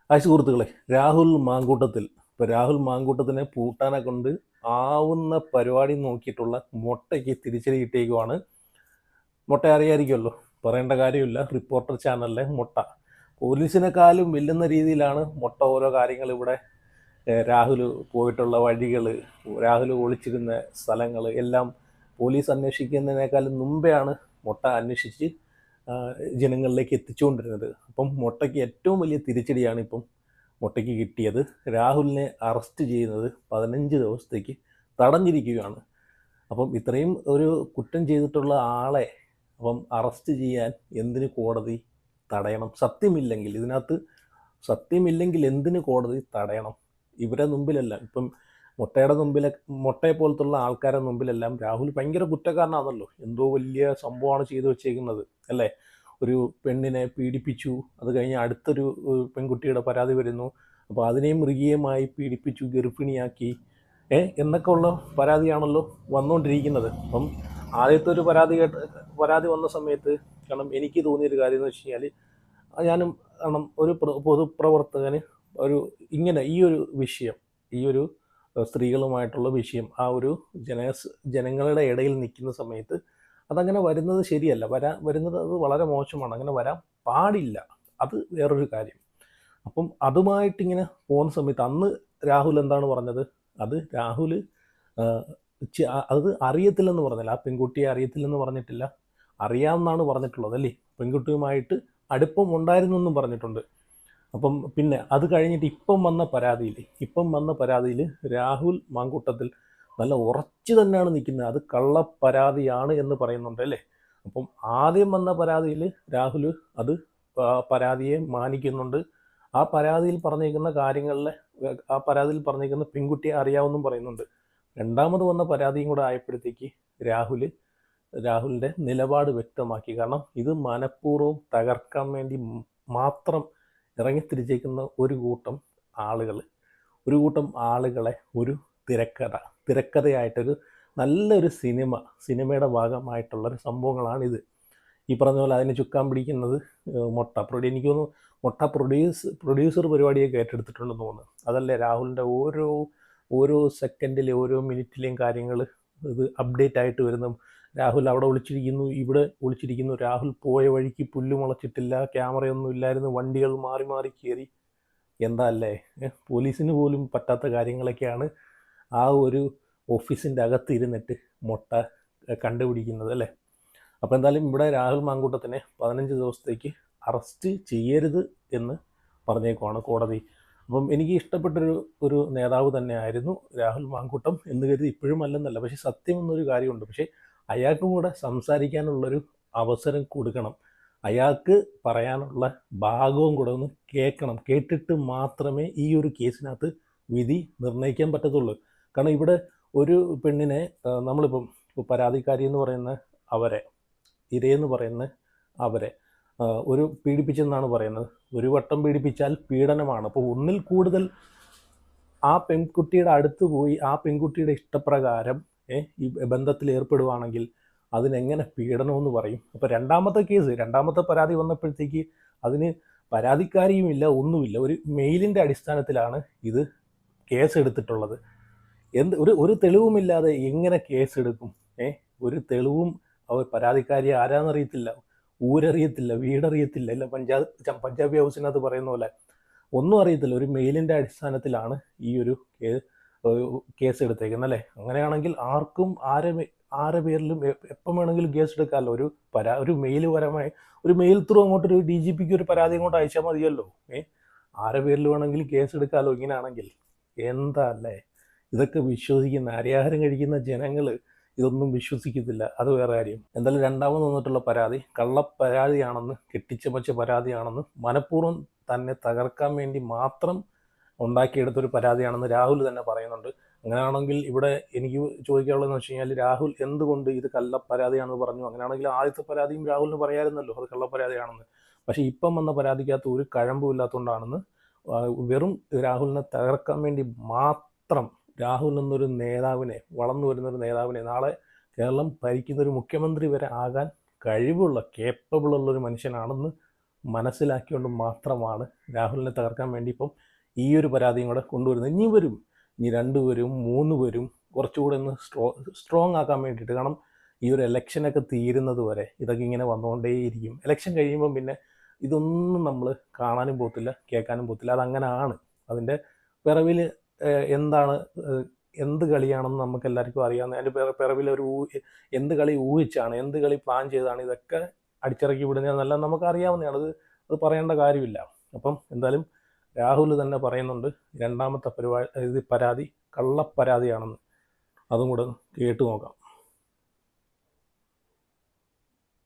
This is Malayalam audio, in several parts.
ഹായ് സുഹൃത്തുക്കളെ, രാഹുൽ മാങ്കൂട്ടത്തിൽ ഇപ്പോൾ രാഹുൽ മാങ്കൂട്ടത്തിനെ പൂട്ടാനെ കൊണ്ട് ആവുന്ന പരിപാടി നോക്കിയിട്ടുള്ള മൊട്ടയ്ക്ക് തിരിച്ചടി കിട്ടിയേക്കുവാണ്. മൊട്ട അറിയായിരിക്കുമല്ലോ, പറയേണ്ട കാര്യമില്ല. റിപ്പോർട്ടർ ചാനലിലെ മൊട്ട പോലീസിനെക്കാളും വെല്ലുന്ന രീതിയിലാണ് മൊട്ട ഓരോ കാര്യങ്ങൾ ഇവിടെ രാഹുൽ പോയിട്ടുള്ള വഴികൾ, രാഹുൽ ഒളിച്ചിരുന്ന സ്ഥലങ്ങൾ എല്ലാം പോലീസ് അന്വേഷിക്കുന്നതിനേക്കാളും മുമ്പെയാണ് മൊട്ട അന്വേഷിച്ച് ജനങ്ങളിലേക്ക് എത്തിച്ചുകൊണ്ടിരുന്നത്. അപ്പം മൊട്ടയ്ക്ക് ഏറ്റവും വലിയ തിരിച്ചടിയാണ് ഇപ്പം മൊട്ടയ്ക്ക് കിട്ടിയത്. രാഹുലിനെ അറസ്റ്റ് ചെയ്യുന്നത് 15 ദിവസത്തേക്ക് തടഞ്ഞിരിക്കുകയാണ്. അപ്പം ഇത്രയും ഒരു കുറ്റം ചെയ്തിട്ടുള്ള ആളെ അപ്പം അറസ്റ്റ് ചെയ്യാൻ എന്തിന് കോടതി തടയണം? സത്യമില്ലെങ്കിൽ, ഇതിനകത്ത് സത്യമില്ലെങ്കിൽ എന്തിന് കോടതി തടയണം? ഇവരെ മുമ്പിലല്ല, ഇപ്പം മൊട്ടയുടെ മുമ്പിലെ, മൊട്ടയെ പോലത്തുള്ള ആൾക്കാരുടെ മുമ്പിലെല്ലാം രാഹുൽ ഭയങ്കര കുറ്റക്കാരനാണല്ലോ. എന്തോ വലിയ സംഭവമാണ് ചെയ്തു വെച്ചേക്കുന്നത് അല്ലേ? ഒരു പെണ്ണിനെ പീഡിപ്പിച്ചു, അത് കഴിഞ്ഞ് അടുത്തൊരു പെൺകുട്ടിയുടെ പരാതി വരുന്നു, അപ്പോൾ അതിനെയും മൃഗീയമായി പീഡിപ്പിച്ചു, ഗർഭിണിയാക്കി എന്നൊക്കെ ഉള്ള പരാതിയാണല്ലോ വന്നുകൊണ്ടിരിക്കുന്നത്. അപ്പം ആദ്യത്തെ ഒരു പരാതി വന്ന സമയത്ത്, കാരണം എനിക്ക് തോന്നിയൊരു കാര്യം എന്ന് വെച്ച് കഴിഞ്ഞാൽ, ഞാനും കാരണം ഒരു പൊതുപ്രവർത്തകന് ഒരു ഇങ്ങനെ ഈ ഒരു വിഷയം, ഈ ഒരു സ്ത്രീകളുമായിട്ടുള്ള വിഷയം ആ ഒരു ജനങ്ങളുടെ ഇടയിൽ നിൽക്കുന്ന സമയത്ത് അതങ്ങനെ വരുന്നത് ശരിയല്ല. വരുന്നത് അത് വളരെ മോശമാണ്. അങ്ങനെ വരാൻ പാടില്ല. അത് വേറൊരു കാര്യം. അപ്പം അതുമായിട്ടിങ്ങനെ പോകുന്ന സമയത്ത് അന്ന് രാഹുൽ എന്താണ് പറഞ്ഞത്? അത് രാഹുൽ അത് അറിയത്തില്ലെന്ന് പറഞ്ഞില്ല. ആ പെൺകുട്ടിയെ അറിയത്തില്ലെന്ന് പറഞ്ഞിട്ടില്ല, അറിയാമെന്നാണ് പറഞ്ഞിട്ടുള്ളത് അല്ലേ? പെൺകുട്ടിയുമായിട്ട് അടുപ്പം ഉണ്ടായിരുന്നു എന്നും പറഞ്ഞിട്ടുണ്ട്. അപ്പം പിന്നെ അത് കഴിഞ്ഞിട്ട് ഇപ്പം വന്ന പരാതിയിൽ രാഹുൽ മാങ്കൂട്ടത്തിൽ നല്ല ഉറച്ചു തന്നെയാണ് നിൽക്കുന്നത്. അത് കള്ളപ്പരാതിയാണ് എന്ന് പറയുന്നുണ്ട് അല്ലേ? അപ്പം ആദ്യം വന്ന പരാതിയിൽ രാഹുൽ അത് പരാതിയെ മാനിക്കുന്നുണ്ട്. ആ പരാതിയിൽ പറഞ്ഞിരിക്കുന്ന കാര്യങ്ങളിലെ, ആ പരാതിയിൽ പറഞ്ഞിരിക്കുന്ന പെൺകുട്ടിയെ അറിയാമെന്നും പറയുന്നുണ്ട്. രണ്ടാമത് വന്ന പരാതിയും കൂടെ ആയപ്പോഴത്തേക്ക് രാഹുലിൻ്റെ നിലപാട് വ്യക്തമാക്കി. കാരണം ഇത് മനഃപൂർവ്വം തകർക്കാൻ വേണ്ടി മാത്രം ഇറങ്ങിത്തിരിച്ചേക്കുന്ന ഒരു കൂട്ടം ആളുകളെ ഒരു തിരക്കഥയായിട്ടൊരു നല്ലൊരു സിനിമയുടെ ഭാഗമായിട്ടുള്ളൊരു സംഭവങ്ങളാണിത്. ഈ പറഞ്ഞ പോലെ അതിനെ ചുക്കാൻ പിടിക്കുന്നത് എനിക്ക് തോന്നുന്നു മൊട്ട പ്രൊഡ്യൂസർ പരിപാടിയൊക്കെ ഏറ്റെടുത്തിട്ടുണ്ടെന്ന് തോന്നുന്നു. അതല്ലേ രാഹുലിൻ്റെ ഓരോ സെക്കൻഡിലെ ഓരോ മിനിറ്റിലെയും കാര്യങ്ങൾ ഇത് അപ്ഡേറ്റ് ആയിട്ട് വരുന്നു. രാഹുൽ അവിടെ ഒളിച്ചിരിക്കുന്നു, ഇവിടെ ഒളിച്ചിരിക്കുന്നു, രാഹുൽ പോയ വഴിക്ക് പുല്ല് മുളച്ചിട്ടില്ല, ക്യാമറയൊന്നും ഇല്ലായിരുന്നു, വണ്ടികൾ മാറി മാറി കയറി. എന്താ അല്ലേ, പോലീസിന് പോലും പറ്റാത്ത കാര്യങ്ങളൊക്കെയാണ് ആ ഒരു ഓഫീസിൻ്റെ അകത്ത് ഇരുന്നിട്ട് മൊട്ട കണ്ടുപിടിക്കുന്നത് അല്ലേ? അപ്പോൾ എന്തായാലും ഇവിടെ രാഹുൽ മാങ്കൂട്ടത്തിനെ 15 ദിവസത്തേക്ക് അറസ്റ്റ് ചെയ്യരുത് എന്ന് പറഞ്ഞേക്കുവാണ് കോടതി. അപ്പം എനിക്ക് ഇഷ്ടപ്പെട്ടൊരു നേതാവ് തന്നെയായിരുന്നു രാഹുൽ മാങ്കൂട്ടം എന്ന് കരുതി ഇപ്പോഴും അല്ലെന്നല്ല. പക്ഷേ സത്യം എന്നൊരു കാര്യമുണ്ട്. പക്ഷേ അയാൾക്കും കൂടെ സംസാരിക്കാനുള്ളൊരു അവസരം കൊടുക്കണം. അയാൾക്ക് പറയാനുള്ള ഭാഗവും കൂടെ ഒന്ന് കേൾക്കണം. കേട്ടിട്ട് മാത്രമേ ഈ ഒരു കേസിനകത്ത് വിധി നിർണ്ണയിക്കാൻ പറ്റത്തുള്ളൂ. കാരണം ഇവിടെ ഒരു പെണ്ണിനെ നമ്മളിപ്പം പരാതിക്കാരി എന്ന് പറയുന്ന അവരെ, ഇരയെന്ന് പറയുന്ന അവരെ ഒരു പീഡിപ്പിച്ചെന്നാണ് പറയുന്നത്. ഒരു വട്ടം പീഡിപ്പിച്ചാൽ പീഡനമാണ്. അപ്പോൾ ഒന്നിൽ കൂടുതൽ ആ പെൺകുട്ടിയുടെ അടുത്ത് പോയി ആ പെൺകുട്ടിയുടെ ഇഷ്ടപ്രകാരം ഈ ബന്ധത്തിൽ ഏർപ്പെടുവാണെങ്കിൽ അതിനെങ്ങനെ പീഡനമെന്ന് പറയും? അപ്പോൾ രണ്ടാമത്തെ പരാതി വന്നപ്പോഴത്തേക്ക് അതിന് പരാതിക്കാരിയുമില്ല, ഒന്നുമില്ല. ഒരു മെയിലിൻ്റെ അടിസ്ഥാനത്തിലാണ് ഇത് കേസ് എടുത്തിട്ടുള്ളത്. ഒരു തെളിവുമില്ലാതെ എങ്ങനെ കേസെടുക്കും? ഒരു തെളിവും, അവർ പരാതിക്കാരി ആരാന്നറിയത്തില്ല, ഊരറിയത്തില്ല, വീടറിയത്തില്ല, അല്ല പഞ്ചാബി ഹൗസിനകത്ത് പറയുന്ന പോലെ ഒന്നും അറിയത്തില്ല. ഒരു മെയിലിൻ്റെ അടിസ്ഥാനത്തിലാണ് ഈ ഒരു കേസ് എടുത്തേക്കുന്നത് അല്ലേ? അങ്ങനെയാണെങ്കിൽ ആർക്കും ആരെ പേരിലും എപ്പം വേണമെങ്കിലും കേസ് എടുക്കാമല്ലോ. ഒരു മെയിൽ ത്രൂ അങ്ങോട്ടൊരു DGPക്ക് ഒരു പരാതി അങ്ങോട്ട് അയച്ചാൽ മതിയല്ലോ. ആരെ പേരിൽ വേണമെങ്കിലും കേസ് എടുക്കാമല്ലോ ഇങ്ങനെയാണെങ്കിൽ. എന്താ അല്ലേ ഇതൊക്കെ വിശ്വസിക്കുന്ന അരിയാഹാരം കഴിക്കുന്ന ജനങ്ങൾ ഇതൊന്നും വിശ്വസിക്കത്തില്ല. അത് വേറെ കാര്യം. എന്തായാലും രണ്ടാമത് വന്നിട്ടുള്ള പരാതി കള്ളപ്പരാതിയാണെന്ന്, കെട്ടിച്ചമച്ച പരാതിയാണെന്ന്, മനഃപൂർവ്വം തന്നെ തകർക്കാൻ വേണ്ടി മാത്രം ഉണ്ടാക്കിയെടുത്തൊരു പരാതിയാണെന്ന് രാഹുൽ തന്നെ പറയുന്നുണ്ട്. അങ്ങനെയാണെങ്കിൽ ഇവിടെ എനിക്ക് ചോദിക്കാനുള്ളതെന്ന് വെച്ച് കഴിഞ്ഞാൽ, രാഹുൽ എന്തുകൊണ്ട് ഇത് കള്ളപ്പരാതിയാണെന്ന് പറഞ്ഞു? അങ്ങനെയാണെങ്കിൽ ആദ്യത്തെ പരാതിയും രാഹുലിന് പറയാമായിരുന്നല്ലോ അത് കള്ളപ്പരാതിയാണെന്ന്. പക്ഷേ ഇപ്പം വന്ന പരാതിക്കകത്ത് ഒരു കഴമ്പും ഇല്ലാത്തതുകൊണ്ടാണെന്ന്, വെറും രാഹുലിനെ തകർക്കാൻ വേണ്ടി മാത്രം, രാഹുൽ എന്നൊരു നേതാവിനെ, വളർന്നു വരുന്നൊരു നേതാവിനെ, നാളെ കേരളം ഭരിക്കുന്നൊരു മുഖ്യമന്ത്രി വരെ ആകാൻ കഴിവുള്ള, കേപ്പബിളുള്ളൊരു മനുഷ്യനാണെന്ന് മനസ്സിലാക്കിക്കൊണ്ട് മാത്രമാണ് രാഹുലിനെ തകർക്കാൻ വേണ്ടി ഇപ്പം ഈ ഒരു പരാതിയും കൂടെ കൊണ്ടുവരുന്നത്. ഇനി വരും, ഇനി 2 വരും, 3 വരും, കുറച്ചുകൂടെ ഒന്ന് സ്ട്രോങ് ആക്കാൻ വേണ്ടിയിട്ട്. കാരണം ഈ ഒരു ഇലക്ഷനൊക്കെ തീരുന്നത് വരെ ഇതൊക്കെ ഇങ്ങനെ വന്നുകൊണ്ടേയിരിക്കും. ഇലക്ഷൻ കഴിയുമ്പം പിന്നെ ഇതൊന്നും നമ്മൾ കാണാനും പോകത്തില്ല, കേൾക്കാനും പോകത്തില്ല. അതങ്ങനെയാണ്. അതിൻ്റെ പിറവിൽ എന്താണ്, എന്ത് കളിയാണെന്ന് നമുക്ക് എല്ലാവർക്കും അറിയാവുന്ന, അതിൻ്റെ പിറവിൽ എന്ത് കളി ഊഹിച്ചാണ്, എന്ത് കളി പ്ലാൻ ചെയ്താണ് ഇതൊക്കെ അടിച്ചിറക്കി വിടുന്നതെന്നെല്ലാം നമുക്ക് അറിയാവുന്നതാണ്. അത് പറയേണ്ട കാര്യമില്ല. അപ്പം എന്തായാലും രാഹുൽ തന്നെ പറയുന്നുണ്ട് രണ്ടാമത്തെ പരാതി കള്ളപ്പരാതിയാണെന്ന്. അതും കൂടെ കേട്ടു നോക്കാം.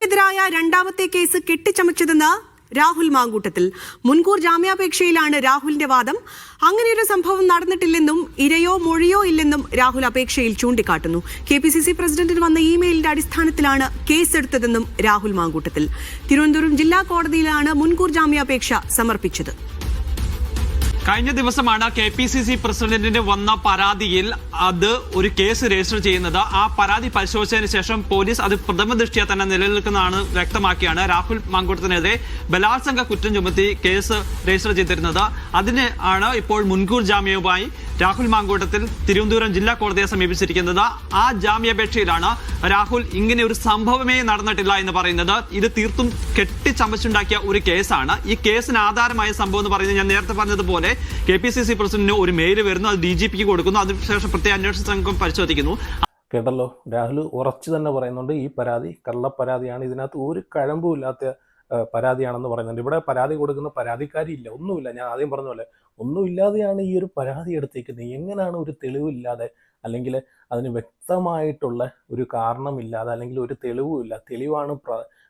എതിരായ രണ്ടാമത്തെ കേസ് കെട്ടിച്ചമച്ചതെന്ന് രാഹുൽ മാങ്കൂട്ടത്തിൽ. മുൻകൂർ ജാമ്യാപേക്ഷയിലാണ് രാഹുലിന്റെ വാദം. അങ്ങനെയൊരു സംഭവം നടന്നിട്ടില്ലെന്നും ഇരയോ മൊഴിയോ ഇല്ലെന്നും രാഹുൽ അപേക്ഷയിൽ ചൂണ്ടിക്കാട്ടുന്നു. KPCC പ്രസിഡന്റിന് വന്ന ഇമെയിലിന്റെ അടിസ്ഥാനത്തിലാണ് കേസെടുത്തതെന്നും രാഹുൽ മാങ്കൂട്ടത്തിൽ. തിരുവനന്തപുരം ജില്ലാ കോടതിയിലാണ് മുൻകൂർ ജാമ്യാപേക്ഷ സമർപ്പിച്ചത്. കഴിഞ്ഞ ദിവസമാണ് KPCC പ്രസിഡന്റിന് വന്ന പരാതിയിൽ അത് ഒരു കേസ് രജിസ്റ്റർ ചെയ്യുന്നത്. ആ പരാതി പരിശോധിച്ചതിന് ശേഷം പോലീസ് അത് പ്രഥമ ദൃഷ്ട്യാ തന്നെ നിലനിൽക്കുന്നതാണ് വ്യക്തമാക്കിയാണ് രാഹുൽ മാങ്കൂട്ടത്തിനെതിരെ ബലാത്സംഗ കുറ്റം ചുമത്തി കേസ് രജിസ്റ്റർ ചെയ്തിരുന്നത്. അതിന് ആണ് ഇപ്പോൾ മുൻകൂർ ജാമ്യവുമായി രാഹുൽ മാങ്കൂട്ടത്തിൽ തിരുവനന്തപുരം ജില്ലാ കോടതിയെ സമീപിച്ചിരിക്കുന്നത്. ആ ജാമ്യാപേക്ഷയിലാണ് രാഹുൽ ഇങ്ങനെ ഒരു സംഭവമേ നടന്നിട്ടില്ല എന്ന് പറയുന്നത്. ഇത് തീർത്തും കെട്ടിച്ചമച്ചുണ്ടാക്കിയ ഒരു കേസാണ്. ഈ കേസിന് ആധാരമായ സംഭവം എന്ന് പറയുന്നത് ഞാൻ നേരത്തെ പറഞ്ഞതുപോലെ KPCC പ്രസിഡന്റിന് ഒരു മെയിൽ വരുന്നു, അത് DGPക്ക് കൊടുക്കുന്നു, അതിനുശേഷം പ്രത്യേക അന്വേഷണ സംഘം പരിശോധിക്കുന്നു. കേട്ടല്ലോ, രാഹുൽ ഉറച്ചു തന്നെ പറയുന്നുണ്ട് ഈ പരാതി കള്ളപ്പരാതിയാണ്, ഇതിനകത്ത് ഒരു കഴമ്പും ഇല്ലാത്ത പരാതിയാണെന്ന് പറയുന്നുണ്ട്. ഇവിടെ പരാതി കൊടുക്കുന്ന പരാതിക്കാരില്ല, ഒന്നുമില്ല. ഞാൻ ആദ്യം പറഞ്ഞ പോലെ ഒന്നുമില്ലാതെയാണ് ഈ ഒരു പരാതി എടുത്തേക്കുന്നത്. എങ്ങനെയാണ് ഒരു തെളിവില്ലാതെ, അല്ലെങ്കിൽ അതിന് വ്യക്തമായിട്ടുള്ള ഒരു കാരണമില്ലാതെ, അല്ലെങ്കിൽ ഒരു തെളിവുമില്ല,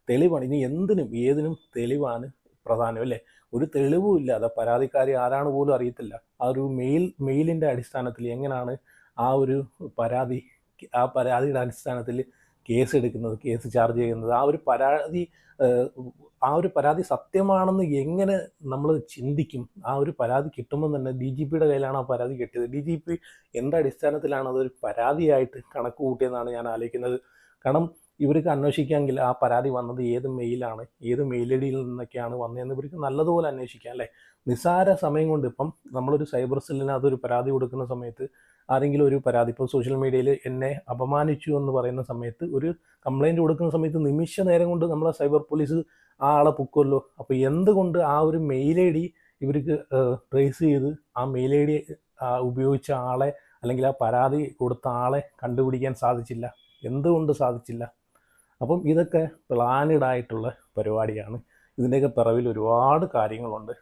തെളിവാണ് ഇനി എന്തിനും ഏതിനും തെളിവാണ് പ്രധാനം, അല്ലേ? ഒരു തെളിവും ഇല്ലാതെ പരാതിക്കാരി ആരാണ് പോലും അറിയത്തില്ല. ആ ഒരു മെയിലിൻ്റെ അടിസ്ഥാനത്തിൽ എങ്ങനെയാണ് ആ പരാതിയുടെ അടിസ്ഥാനത്തിൽ കേസ് എടുക്കുന്നത്, കേസ് ചാർജ് ചെയ്യുന്നത്? ആ ഒരു പരാതി സത്യമാണെന്ന് എങ്ങനെ നമ്മൾ ചിന്തിക്കും? ആ ഒരു പരാതി കിട്ടുമ്പോൾ തന്നെ DGPയുടെ കയ്യിലാണ് ആ പരാതി കിട്ടിയത്. DGP എന്തടിസ്ഥാനത്തിലാണ് അതൊരു പരാതിയായിട്ട് കണക്ക് കൂട്ടിയെന്നാണ് ഞാൻ ആലോചിക്കുന്നത്. കാരണം ഇവർക്ക് അന്വേഷിക്കാമെങ്കിൽ ആ പരാതി വന്നത് ഏത് മെയിലാണ്, ഏത് മെയിൽ ID യിൽ നിന്നൊക്കെയാണ് വന്നതെന്ന് ഇവർക്ക് നല്ലതുപോലെ അന്വേഷിക്കാം, അല്ലേ? നിസ്സാര സമയം കൊണ്ട് ഇപ്പം നമ്മളൊരു സൈബർ സെല്ലിന് അതൊരു പരാതി കൊടുക്കുന്ന സമയത്ത്, ആരെങ്കിലും ഒരു പരാതി, ഇപ്പോൾ സോഷ്യൽ മീഡിയയിൽ എന്നെ അപമാനിച്ചു എന്ന് പറയുന്ന സമയത്ത്, ഒരു കംപ്ലൈൻറ്റ് കൊടുക്കുന്ന സമയത്ത് നിമിഷ നേരം കൊണ്ട് നമ്മളെ സൈബർ പോലീസ് ആ ആളെ പൊക്കുമല്ലോ. അപ്പോൾ എന്തുകൊണ്ട് ആ ഒരു മെയിൽ ID ഇവർക്ക് ട്രേസ് ചെയ്ത് ആ മെയിൽ ID ഉപയോഗിച്ച ആളെ, അല്ലെങ്കിൽ ആ പരാതി കൊടുത്ത ആളെ കണ്ടുപിടിക്കാൻ സാധിച്ചില്ല? എന്തുകൊണ്ട് സാധിച്ചില്ല? അപ്പം ഇതൊക്കെ പ്ലാനഡ് ആയിട്ടുള്ള പരിപാടിയാണ്. ഇതിൻ്റെയൊക്കെ പിറവിൽ ഒരുപാട് കാര്യങ്ങളുണ്ട്.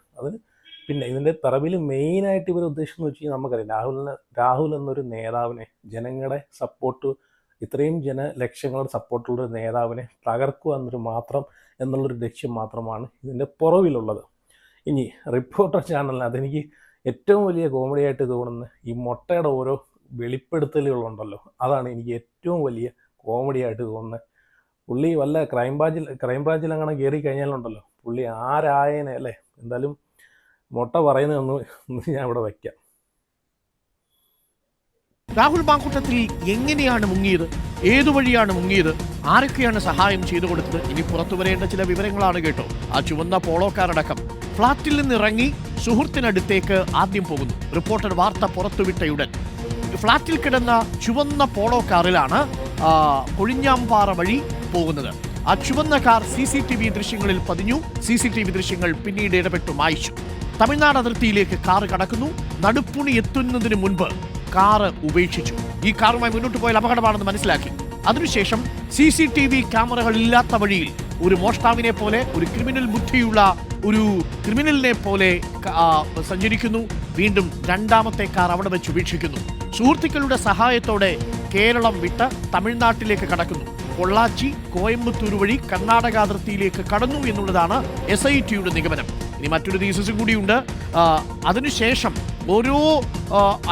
പിന്നെ ഇതിൻ്റെ പിറവിൽ മെയിനായിട്ട് ഇവർ ഉദ്ദേശിക്കുന്നത് വെച്ച് കഴിഞ്ഞാൽ നമുക്കറിയാം, രാഹുൽ എന്നൊരു നേതാവിനെ, ജനങ്ങളുടെ സപ്പോർട്ട്, ഇത്രയും ജനലക്ഷങ്ങളുടെ സപ്പോർട്ടുള്ളൊരു നേതാവിനെ തകർക്കുക എന്നുള്ളൊരു ലക്ഷ്യം മാത്രമാണ് ഇതിൻ്റെ പുറവിലുള്ളത്. ഇനി റിപ്പോർട്ടർ ചാനലിന് അതെനിക്ക് ഏറ്റവും വലിയ കോമഡി ആയിട്ട് തോന്നുന്നത് ഈ മുട്ടയുടെ ഓരോ വെളിപ്പെടുത്തലുകളുണ്ടല്ലോ, അതാണ് എനിക്ക് ഏറ്റവും വലിയ കോമഡി ആയിട്ട് തോന്നുന്നത്. പുള്ളി വല്ല ക്രൈംബ്രാഞ്ചിൽ അങ്ങനെ കയറി കഴിഞ്ഞാലുണ്ടല്ലോ, പുള്ളി ആരായനെ, അല്ലേ? എന്തായാലും മുട്ട പറയുന്നതൊന്ന് ഞാൻ ഇവിടെ വയ്ക്കാം. രാഹുൽ മാങ്കൂട്ടത്തിൽ എങ്ങനെയാണ് മുങ്ങിയത്, ഏതുവഴിയാണ് മുങ്ങിയത്, ആരൊക്കെയാണ് സഹായം ചെയ്തു കൊടുത്തത്? ഇനി പുറത്തു വരേണ്ട ചില വിവരങ്ങളാണ് കേട്ടോ. ആ ചുവന്ന പോളോക്കാരടക്കം ഫ്ളാറ്റിൽ നിന്നിറങ്ങി സുഹൃത്തിനടുത്തേക്ക് ആദ്യം പോകുന്നു. റിപ്പോർട്ടർ വാർത്ത പുറത്തുവിട്ടയുടൻ ഫ്ളാറ്റിൽ കിടന്ന ചുവന്ന പോളോക്കാറിലാണ് കൊഴിഞ്ഞാമ്പാറ വഴി പോകുന്നത്. ആ ചുവന്ന കാർ CCTV ദൃശ്യങ്ങളിൽ പതിഞ്ഞു. CCTV ദൃശ്യങ്ങൾ പിന്നീട് ഇടപെട്ടു മായ്ച്ചു. തമിഴ്നാട് അതിർത്തിയിലേക്ക് കാർ കടക്കുന്നു. നടുപ്പുണി എത്തുന്നതിന് മുൻപ് കാറ് ഉപേക്ഷിച്ചു. ഈ കാറുമായി മുന്നോട്ട് പോയാൽ അപകടമാണെന്ന് മനസ്സിലാക്കി. അതിനുശേഷം CCTV ക്യാമറകൾ ഇല്ലാത്ത വഴിയിൽ ഒരു മോഷ്ടാവിനെ പോലെ, ഒരു ക്രിമിനൽ ബുദ്ധിയുള്ള ഒരു ക്രിമിനലിനെ പോലെ സഞ്ചരിക്കുന്നു. വീണ്ടും രണ്ടാമത്തെ കാർ അവിടെ വെച്ച് ഉപേക്ഷിക്കുന്നു. സുഹൃത്തുക്കളുടെ സഹായത്തോടെ കേരളം വിട്ട് തമിഴ്നാട്ടിലേക്ക് കടക്കുന്നു. പൊള്ളാച്ചി, കോയമ്പത്തൂർ വഴി കർണാടക അതിർത്തിയിലേക്ക് കടന്നു എന്നുള്ളതാണ് SITയുടെ നിഗമനം. ഇനി മറ്റൊരു തീസിസും കൂടിയുണ്ട്. അതിനുശേഷം ഓരോ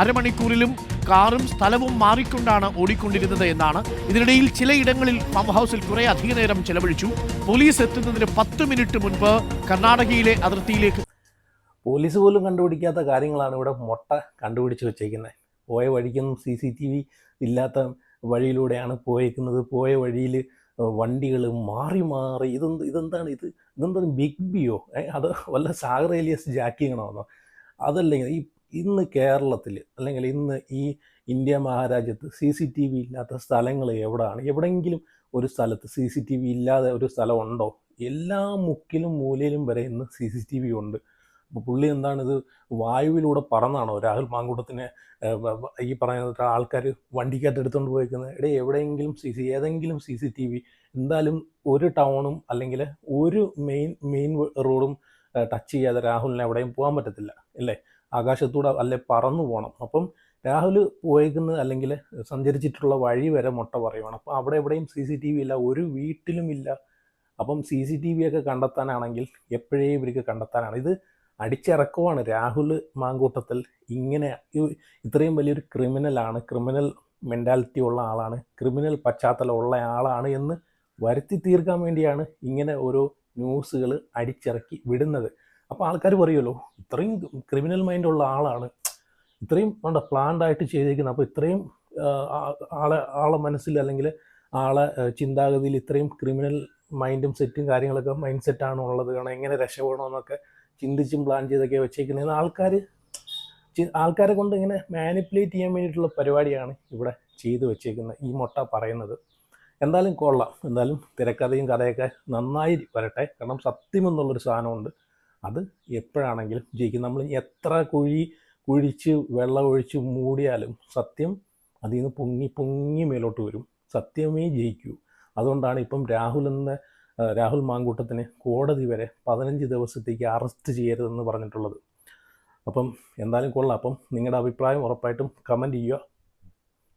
അരമണിക്കൂറിലും കാറും സ്ഥലവും മാറിക്കൊണ്ടാണ് ഓടിക്കൊണ്ടിരുന്നത് എന്നാണ്. ഇതിനിടയിൽ ചിലയിടങ്ങളിൽ ഫാം ഹൗസിൽ കുറെ അധിക നേരം ചെലവഴിച്ചു. പോലീസ് എത്തുന്നതിന് 10 മിനിറ്റ് മുൻപ് കർണാടകയിലെ അതിർത്തിയിലേക്ക്. പോലീസ് പോലും കണ്ടുപിടിക്കാത്ത കാര്യങ്ങളാണ് ഇവിടെ മുട്ട കണ്ടുപിടിച്ച് വെച്ചേക്കുന്നത്. പോയ വഴിക്കൊന്നും CCTV ഇല്ലാത്ത വഴിയിലൂടെയാണ് പോയേക്കുന്നത്. പോയ വഴിയിൽ വണ്ടികൾ മാറി ഇതെന്താണ് ഇത്? ഇതെന്താ ബിഗ് ബിയോ, അത് വല്ല സാഗർ ഏലിയസ് ജാക്കിങ്ങണമെന്നോ? അതല്ലെങ്കിൽ ഇന്ന് കേരളത്തിൽ അല്ലെങ്കിൽ ഇന്ന് ഈ ഇന്ത്യ മഹാരാജ്യത്ത് CCTV ഇല്ലാത്ത സ്ഥലങ്ങൾ എവിടെയാണ്? എവിടെയെങ്കിലും ഒരു സ്ഥലത്ത് CCTV ഇല്ലാതെ ഒരു സ്ഥലം ഉണ്ടോ? എല്ലാ മുക്കിലും മൂലയിലും വരെ ഇന്ന് CCTV ഉണ്ട്. അപ്പോൾ പുള്ളി എന്താണിത് വായുവിലൂടെ പറന്നാണോ രാഹുൽ മാങ്കൂട്ടത്തിനെ ഈ പറയുന്ന ആൾക്കാർ വണ്ടിക്കകത്ത് എടുത്തുകൊണ്ട് പോയിരിക്കുന്നത്? എവിടെയെങ്കിലും ഏതെങ്കിലും CCTV എന്തായാലും ഒരു ടൗണും അല്ലെങ്കിൽ ഒരു മെയിൻ റോഡും ടച്ച് ചെയ്യാതെ രാഹുലിന് എവിടെയും പോകാൻ പറ്റത്തില്ല അല്ലേ? ആകാശത്തൂടെ അല്ലെ പറന്നു പോകണം. അപ്പം രാഹുൽ പോയേക്കുന്നത് അല്ലെങ്കിൽ സഞ്ചരിച്ചിട്ടുള്ള വഴി വരെ മുട്ട പറയുവാണ്. അപ്പോൾ അവിടെ എവിടെയും CCTV ഇല്ല, ഒരു വീട്ടിലും ഇല്ല. അപ്പം CCTV ഒക്കെ കണ്ടെത്താനാണെങ്കിൽ എപ്പോഴേ ഇവർക്ക് കണ്ടെത്താനാണ്. ഇത് അടിച്ചിറക്കുവാണ്. രാഹുൽ മാങ്കൂട്ടത്തിൽ ഇങ്ങനെ ഇത്രയും വലിയൊരു ക്രിമിനലാണ്, ക്രിമിനൽ മെൻറ്റാലിറ്റി ഉള്ള ആളാണ്, ക്രിമിനൽ പശ്ചാത്തലമുള്ള ആളാണ് എന്ന് വരുത്തി തീർക്കാൻ വേണ്ടിയാണ് ഇങ്ങനെ ഓരോ ന്യൂസുകൾ അടിച്ചിറക്കി വിടുന്നത്. അപ്പോൾ ആൾക്കാർ പറയുമല്ലോ, ഇത്രയും ക്രിമിനൽ മൈൻഡുള്ള ആളാണ്, ഇത്രയും പ്ലാൻഡായിട്ട് ചെയ്തേക്കുന്നത്. അപ്പോൾ ഇത്രയും ആളെ മനസ്സിൽ അല്ലെങ്കിൽ ആളെ ചിന്താഗതിയിൽ ഇത്രയും ക്രിമിനൽ മൈൻഡും സെറ്റും കാര്യങ്ങളൊക്കെ മൈൻഡ് സെറ്റാണ് ഉള്ളത്, കാരണം എങ്ങനെ രക്ഷപ്പെടണമെന്നൊക്കെ ചിന്തിച്ചും പ്ലാൻ ചെയ്തൊക്കെ വെച്ചേക്കുന്നത് ആൾക്കാരെ കൊണ്ട് ഇങ്ങനെ മാനിപ്പുലേറ്റ് ചെയ്യാൻ വേണ്ടിയിട്ടുള്ള പരിപാടിയാണ് ഇവിടെ ചെയ്തു വെച്ചേക്കുന്നത് ഈ മുട്ട പറയുന്നത്. എന്തായാലും കൊള്ളാം. എന്തായാലും തിരക്കഥയും കഥയൊക്കെ നന്നായി വരട്ടെ. കാരണം സത്യം എന്നുള്ളൊരു സാധനമുണ്ട്, അത് എപ്പോഴാണെങ്കിലും ജയിക്കും. നമ്മൾ എത്ര കുഴിച്ച് വെള്ളം ഒഴിച്ച് മൂടിയാലും സത്യം അതിൽ നിന്ന് പൊങ്ങി മേലോട്ട് വരും. സത്യമേ ജയിക്കൂ. അതുകൊണ്ടാണ് ഇപ്പം രാഹുൽ മാങ്കൂട്ടത്തിന് കോടതി വരെ 15 ദിവസത്തേക്ക് അറസ്റ്റ് ചെയ്യരുതെന്ന് പറഞ്ഞിട്ടുള്ളത്. അപ്പം എന്തായാലും കൊള്ളാം. അപ്പം നിങ്ങളുടെ അഭിപ്രായം ഉറപ്പായിട്ടും കമൻറ്റ് ചെയ്യുക.